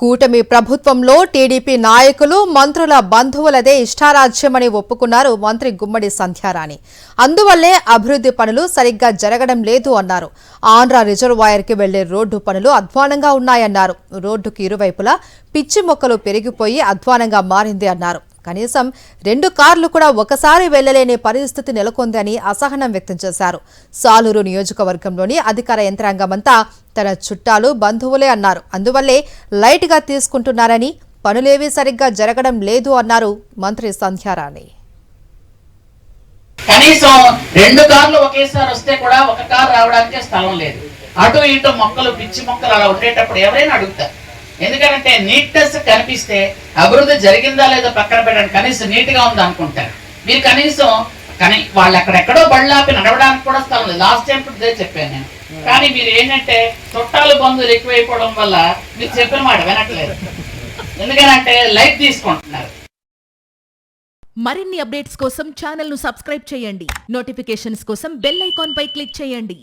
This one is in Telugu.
కూటమి ప్రభుత్వంలో టీడీపీ నాయకులు మంత్రుల బంధువులదే ఇష్టారాజ్యమని ఒప్పుకున్నారు మంత్రి గుమ్మడి సంధ్యారాణి. అందువల్లే అభివృద్ధి పనులు సరిగ్గా జరగడం లేదు అన్నారు. ఆంధ్ర రిజర్వాయర్కి వెళ్లే రోడ్డు పనులు అధ్వానంగా ఉన్నాయన్నారు. రోడ్డుకు ఇరువైపులా పిచ్చి మొక్కలు పెరిగిపోయి అధ్వానంగా మారింది అన్నారు. కనీసం 2 కార్లు కూడా ఒకసారి వెళ్లలేని పరిస్థితి నెలకొందని అసహనం వ్యక్తం చేశారు. సాలూరు నియోజకవర్గంలోని అధికార యంత్రాంగమంతా తన చుట్టాలు బంధువులే అన్నారు. అందువల్లే లైట్ గా తీసుకుంటున్నారని, పనులేవీ సరిగ్గా జరగడం లేదు అన్నారు మంత్రి సంధ్యారాణి. కనీసం 2 కార్లు ఒకేసారి వస్తే కూడా ఒక కారు రావడానికి స్థలం లేదు. అటు ఇటు మొక్కలు పిచ్చి మొక్కలు అలా ఉండేటప్పుడు ఎవరైనా అడుగుతారు. ఎందుకంటే నీట్నెస్ కనిపిస్తే అభివృద్ధి జరిగిందా లేదా పక్కన పెట్టండి, కనీసం నీట్ గా ఉందా అనుకుంటారు. మీరు కనీసం వాళ్ళు అక్కడెక్కడో బళ్ళాపి నడవడానికి కూడా స్థలం లేదు. లాస్ట్ టైం ఇదే చెప్పాను నేను. కానీ మీరు ఏంటంటే చుట్టాలు బంధువులు ఎక్కువైపోవడం వల్ల మీరు చెప్పిన మాట వినట్లేదు. ఎందుకంటే లైట్ తీసుకుంటున్నారు. మరిన్ని అప్డేట్స్ కోసం ఛానల్ ను సబ్స్క్రైబ్ చేయండి. నోటిఫికేషన్స్ కోసం బెల్ ఐకాన్ పై క్లిక్ చేయండి.